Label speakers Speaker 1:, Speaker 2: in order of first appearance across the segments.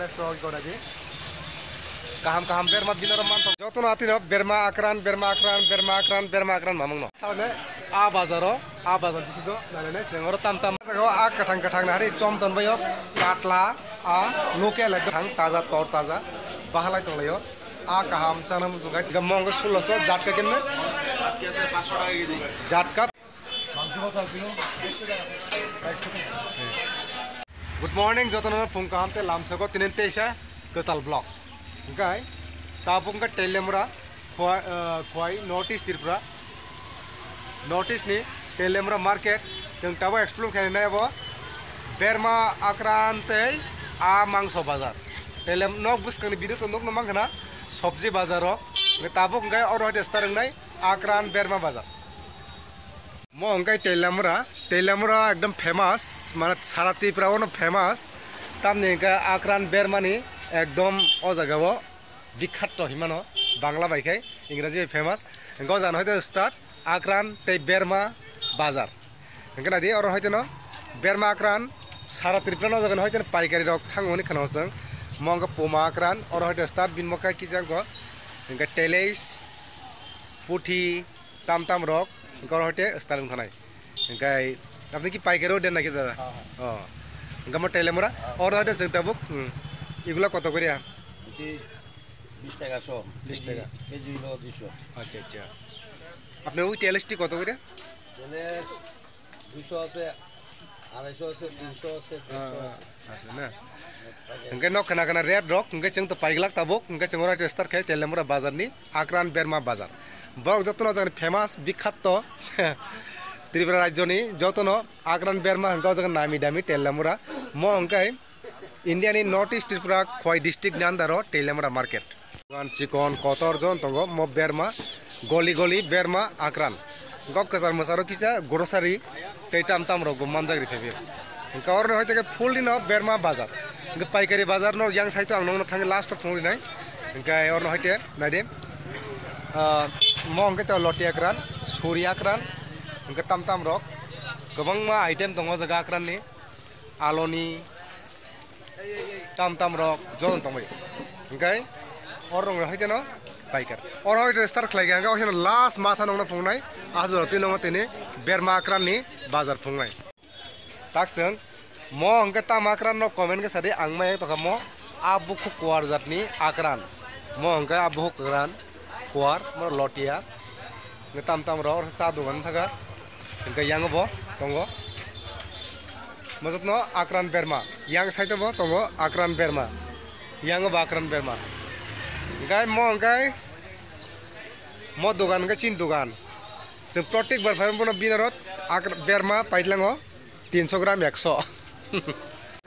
Speaker 1: teles rog goda di kaham berma binara man joto na atino berma akran mamang no tawne a bazar disigo nalene sengoro tam jago a katang nari chom ton bayo katla a local ekdam taza tor taza bahalai tolayo a kaham chanam jugai gamong 1600 jatka kemne jatka Good morning, jotono phung kaham te lamsako tinen teisa gotal block. Okay, tapung ka telemura khoi notice tirpura notice ni telemura market sing tabo explore khane bo berma akrante a mangso bazar telem nok bus kani video to nok no mangkhana sabji bazaro ne tabo ngai oro de starang nai akran berma bazar mo ngai telemura ekdom famous mane sara tripura ono famous tamni ka akran bermani ekdom o jagao বিখ্যাত হিমানো বাংলা বাইখাই ইংরেজি famous গো জানো হয়তো start Akran তে বেরমা বাজার এখানে দি আর হয়তো বেরমা আকরান সারা ত্রিপুরা জায়গা হয়তো পাইকারি রক থাঙ্গনি খানোসং মঙ্গ পোমা আকরান আর হয়তো স্টার্ট বিনমকা কি জাগ এখানে টেলেইস পুঠি তাম রক গর হয়তো স্টার্ট খানাই এখানে আপনি কি পাইকারিও দেন নাকি দাদা ও এখানে টেলেমরা আর হয়তো জগতাবুক এগুলা কত করে
Speaker 2: 20 টাকা 100 টাকা কেজি হলো 200
Speaker 1: আচ্ছা আচ্ছা আপনি ওই তেলটি কত করে
Speaker 2: তেলের 200 আছে 250 আছে 300 আছে
Speaker 1: আছে না engke nok kana red rock engke jeng to paiglak tabuk engke jeng ora start khai telemura bazar ni akran berma bazar bok jotono jang famous bikhato Tripura rajyo ni jotono akran berma engko jang nami dami telemura mo engkai India ni North East Tripura khoi district ni andaro telemura market Cikon kotor jon tongo mo berma goli berma akran gok kasar masaro kicha grocery teitam tam rogo manjagri phebe kaor no hoyte full dino berma bazar ge paikari bazar no yang saito ang nong thang last of phone nai ga or no hoyte nade mo angke to loti akran suri akran ge tam rok gobang ma item tongo jaga akran ni aloni tam rok jon tongoi okay orang hoi no paikar orang hoi start khlai ga hoi last matha nong na phungnai azor tinong tene berma akran ni bazar phungnai takseng mo angka tam akran no comment ke sade angmai to mo abu khu kwar jatni akran mo angka abu akran kwar mo lotia ne tam ro sa dugan thaga angka yang bo tongo mojotno akran berma yang saito bo tongo akran berma yang bo akran berma Gai mo dogan ga chin dogan se protek bar phai bono binarot berma paitlango 300 gram 100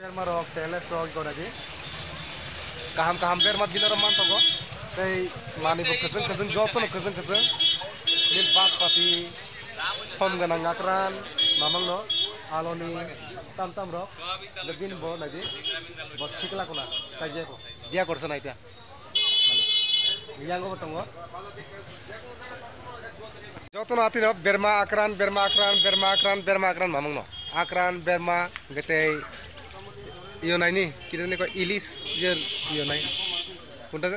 Speaker 1: berma rok teles rok goda di kaham berma binaro man togo tei mani bo kesen jotono kesen nin bat pati som ganang akran mamang no aloni tam rok lebin bo nadi bo sikla kona kaje ko dia korsa na ita yang go tongo jotono atino berma akran mamang no akran berma gete yonai ni kitane ko ilis jer yonai punta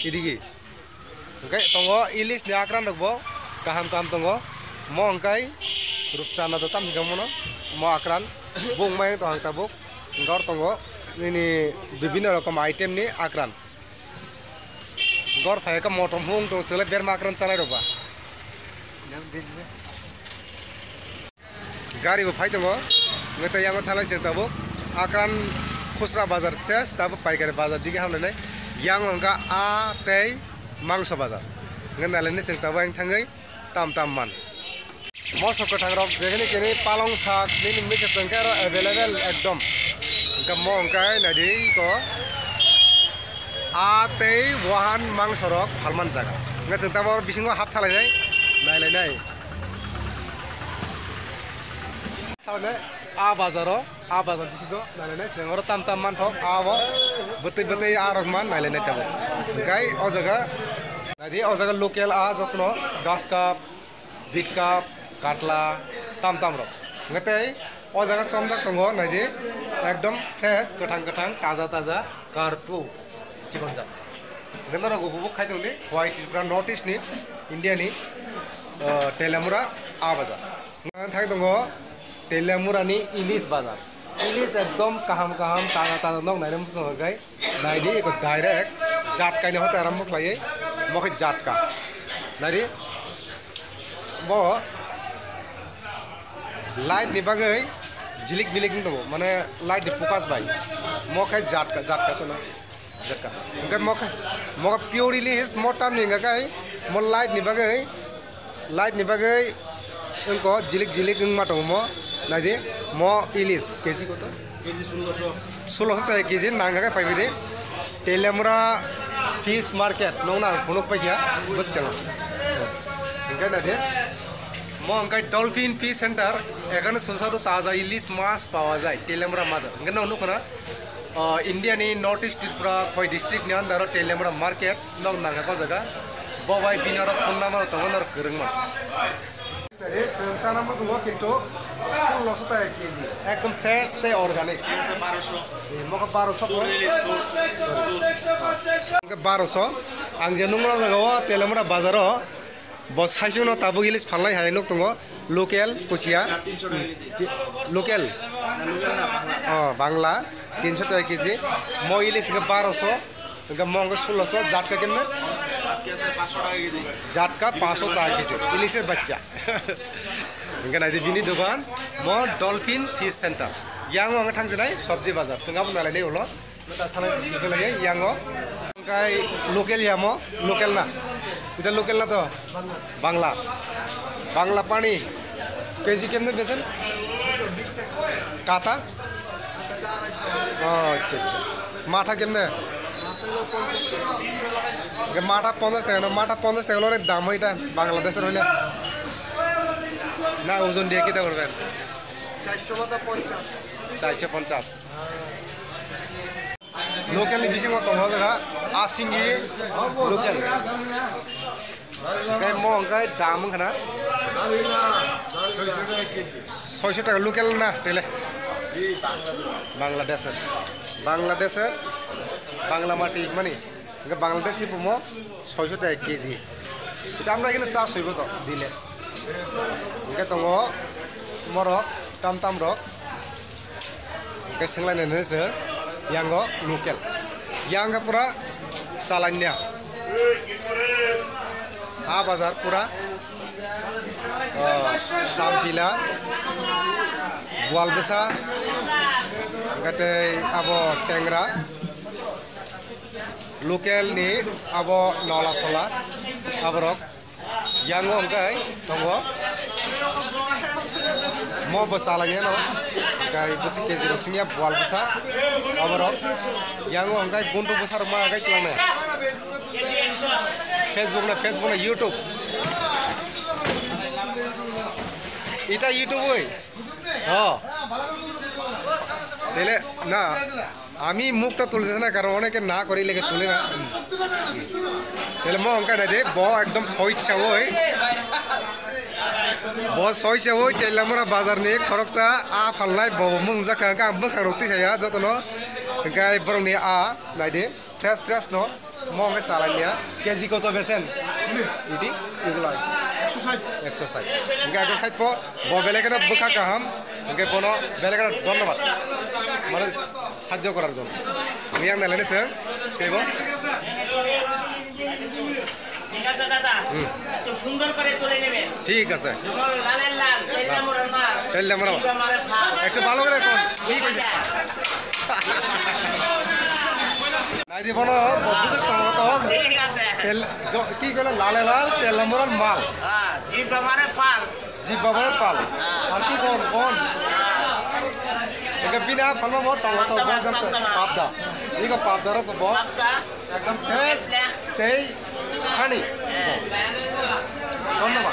Speaker 1: idigi okay tongo ilis ni akran dogbo kaham tongo mo angkai rupchana do tam higamono mo akran bung mai to hangta buk ngor tongo ini bibina rokom item ni akran gor thai ka motom hung to sele berma akran chalai roba gari bo phai tongo ngeta yang thalai che tabo akran khusra bazar ses tabo paikari bazar dige hamle yang angka a tei mangso bazar ngena lene che tabo ang thangai tam man mo sokko thangrok jegeni kini palong sak ni mi ke tangkara available ekdom angka mo angka nadi ko atei wahan mangsorok halman jaga nga jeng tabor bisingo hap thalai nai tawne a bazar bisigo nailai sengoro tam man thok abo betai arok man nailai tabo gai o jaga local a jokno gas cup big cup katla tam rok ngatei o jaga somjak tongo naidi एकदम fresh गोथां ताजा कारपु chicken जा गंदा गुबुबु खायदों दे Khowai Tripura north ईस्टनि इन्डियानि तेलामुरा आ बाजार थाय दङ तेलामुरानि इलिस बाजार इलिस एकदम काहाम ताजा दं नायनो मोजां गाय नायदि एखो डाइरेक्ट जातकानि हते आराम मख्लायै मखे जातका नायदि बो लाइट नि बागै जिलिक बिलिक दङ माने लाइट नि फोकास बाय मखे जातका तो ना जातका ओंखाय मखे प्योर इलिस मोटाम नि गाय म लाइट नि बागै उनको जिलिक मा दङ म नायदि म इलिस केजि कत
Speaker 2: केजि 1600
Speaker 1: टाका केजि नांगा पाइबे तेलामुरा फिश मार्केट नौना फुनुक पाइया बस केला ओंखाय नायदि म ओंखाय डलफिन फिश सेंटर एखाने सुसादु ताजा इलिस मास पावा जाय तेलामुरा माजार ओंखाय नाव नुखना इंडियानि नर्थ ईस्ट त्रिपुरा खय डिस्ट्रिक्ट नि अंदर तेलामुरा मार्केट नौ नांगा को जगह बबाय बिनार फुन्नामा तंगनर गरंगमा चाना मजंगो किन्तु 1600 टाका केजि एकदम फ्रेश ते अर्गानिक
Speaker 2: 1200
Speaker 1: मको 1200 आं जे नंगरा जागाव तेलामुरा बाजाराव बस हाइसुनो ताबु इलिस फाननाय हाय नुक दङ लोकेल कुचिया लोकेल बांला 300 टाका केजि म इलिस 1200 इनका मंग 1600 जाटका केमने जाटका 500 टाका केजि इलिसेर बच्चा इनका नायदि बिनि दुकान म डलफिन फिश सेंटर यांग आं थांजनाय सब्जी बाजार सिंगाबु नालाय उलो थानाय लागे यांग ओंखाय लोकेल या म लोकेल ना इटा लोकेल ना तो बांग्ला पानी केजी केमने बेचेन काता अच्छा माथा केमने माथा 50 टाका माथा 50 टाका लरे दाम इटा बांग्लादेशर हइले ना ओजन দিয়ে কিটা করবেন 450 लोकेल बिसिङ त हो जगा आसिङि लोकेल गाय म गाय दाम खना 600 টাকা लोकेल ना तेले बांग्लादेशर बांग्ला माटी माने बांग्लादेश नि पमो 600 টাকা केजि এটা আমরা এখানে চাষ হইব তো দিলে ओंखाय दङ मरक ताम रक ओंखाय सोंलायनानैसो यांग लोकेल यांग पूरा सालान्या आ बाजार पूरा सामपिला बुआलबसा गते आबो टेंग्रा लोकेल नि आबो नला सला आबरक यांगो ओंखाय दङ म बसालाङे न गाय बस केजि रसिनिया बुआल बसा अबरक यांगो ओंखाय गुन्टु बसार मा गाय क्लांने फेसबुक ना यूट्यूब इटा यूट्यूब ओइ तेले ना আমি মুখটা তুলছে না কারণ অনেকে না করি লেগে তুলে না তেলে ম অঙ্কা না দে ব একদম সইচ্ছা ওই ব সইচ্ছা ওই তেলামরা বাজার নি খরকসা আ ফালনাই ব মুং জাকা কা বখা রক্তি ছায়া যতন গাই বরংনি আ নাইদে ফ্রেশ ন ম অঙ্কা চালানিয়া কেজি কত বেছেন ইদি এগুলা 160 ओंखाय आगे साइड प ब बेलेगना बखा गाहाम ओंखाय बनो बेलेगना धन्यवाद মানে সাহায্য করার জন্য আমি আং নালানে স্যার কেবো
Speaker 3: ঠিক আছে দাদা একটু সুন্দর করে তুলে নেবেন ঠিক আছে লালের লাল তেলমুড়ার মাল
Speaker 1: তেলমুড়া একটু ভালো করে কোন ঠিক আছে নাই দিব না বুঝে তোমার তো ঠিক আছে তেল কি কইলা লালে লাল তেলমুড়ার মাল
Speaker 3: হ্যাঁ জিবা মানে পাল
Speaker 1: আর কি কোন Enggak bina, kalau mau tahu kan papda. Ini kan papda orang pebok. एकदम fresh, teh, honey. Kamu apa?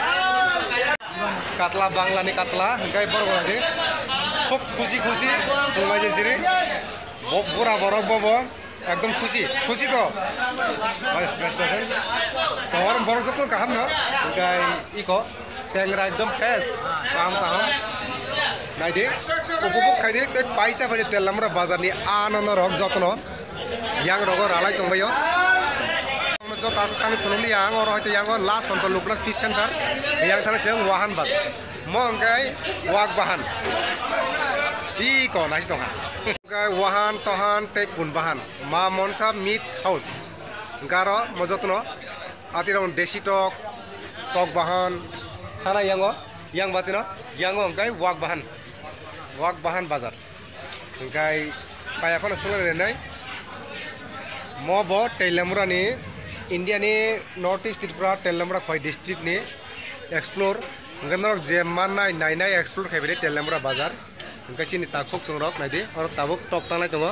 Speaker 1: Katla Bangla nih katla, enggak borong lagi. Kok kusi, bunga jadi. Bora bobo, एकदम खुशी तो. Mas besten. Orang borong satu kaham na, enggak iko. Tengra एकदम fresh, paham. नायदे उपभोग खायदे ते पाइसा फैदे तेलामरा बाजारनि आनन रक जतन yang rogo ralai tongbayo jo tas tani khululi yang oro hoite yang last onto lukna fish center yang thana jeng wahan bat mongai wak bahan I ko nais tonga gai wahan tohan te pun bahan ma monsa meat house garo mojotno atiron desi tok bahan thana yang batino yang gai wak bahan bazar gai kaya kono sungai nai मोबो टेलेमुरा नि India नि north east Tripura टेलेमुरा खय district नि explore gunner जे माननाय नायनाय explore खायबे टेलेमुरा बाजार गचिनि ताखुक संरक नायदि और Tabuk टक तानाय दङ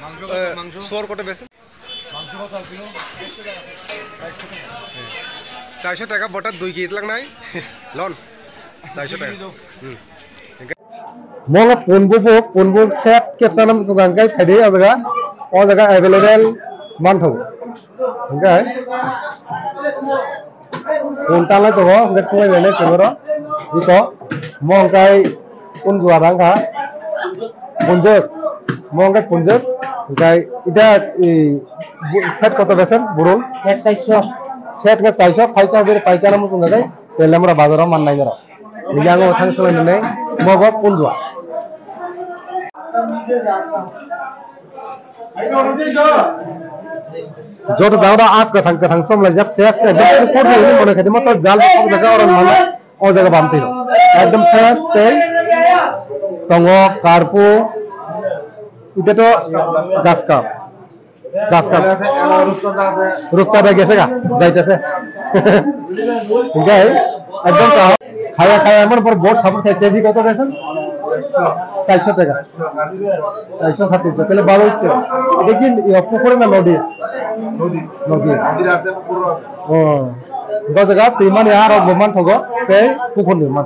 Speaker 1: मांगो सोर कत बेसे मांगो कत किलो 400 টাকা बटा 2 केजी लांनाय लोन 400 টাকা
Speaker 4: Mola punbuk set capsanam sugangai khadi ajaga available mantho okay untala to ngesmai lele choro ito mongai unjua rangha punjak okay ida set koto besan burung set 400 paisa ber paisa namu sugangai telamra bazara mannai jara yango thang solai nai mogo punjua जो तो जाओ आप कथंग समझ जब fresh पे एकदम code नहीं होने खातिर मतलब जाल सब जगह और माने और जगह बांधते हो एकदम फ्रेश पे तंगो कारपो इधर तो गास का रुकता है कैसे का जाइते से गए एकदम खाया मन पर बोट सब केजी কত বেছেন 400 টাকা 460 তাহলে 12 হচ্ছে দেখি পুকুরে না নদী আছে পুকুর ও গজগা তিমান यार और मोमन थगो पे पुकुर निर्माण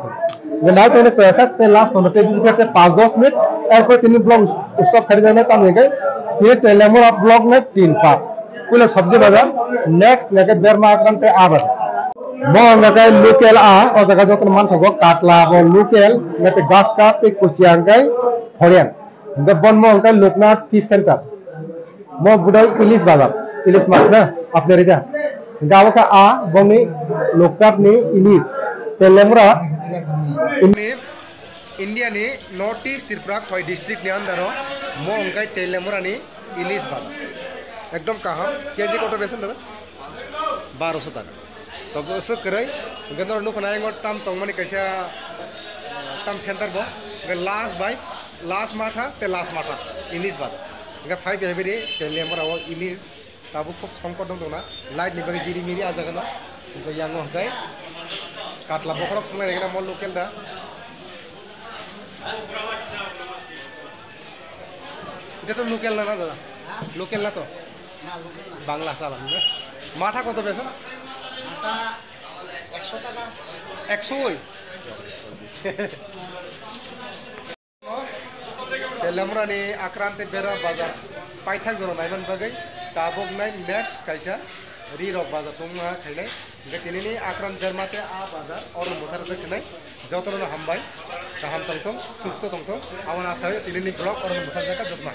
Speaker 4: ये ना तो ने ऐसा ते लास्ट होने पे बीच करते 5-10 मिनट और कोई तीन ब्लॉग स्टॉप कर देना तब ये ये टेलेमोरा ब्लॉग में 3 पार्ट पूरा सब्जी बाजार नेक्स्ट लेके बेरमा करते आबाद Mo nakai local और जगह जो तो मान थगो काटला वो local में ते गास का ते कुचियांग गए हरियाण दबन मो उनका लोकनाथ फिश सेंटर मो बुडाई इलिस बाजार इलिस मार्ट ना अपने रिजा गाँव का बंगी लोकनाथ ने इलिस तेलेमुरा
Speaker 1: इंडिया नि नॉर्थ ईस्ट त्रिपुरा खय डिस्ट्रिक्ट नि अंदर मो उनका तेलेमुरा नि इलिस बाजार एकदम कहाँ केजी कत बेसन दादा 1200 টাকা तो बस करे गंदर नु खनाय ngor tam tong mani kaisa tam center bo last matha ilis bad ga 5 hebiri telemora o ilis tabu khub songkot dong na light ni bagi jiri miri aja gana to yango gai katla bokrok sungai gena mol local da এটা তো local না দাদা local না তো বাংলা চালান না মাথা কত বেছেন মাথা 100 টাকা 100 ওই তেলামরা ni আক্রান্তে বেরা বাজার পাইথাক জন নাইমান বাগৈ তাবক নাই নেক্সট কাইসা রি রক বাজার তোমরা খাইলাই যে তিনিনি আক্রান্ত বেরমাতে বাজার और मोथार जखिनाय जतन हामबाय गाहाम तंथं सुस्थ तंथं आवन आशा तिनिनि ब्लग और मोथार जाका जतना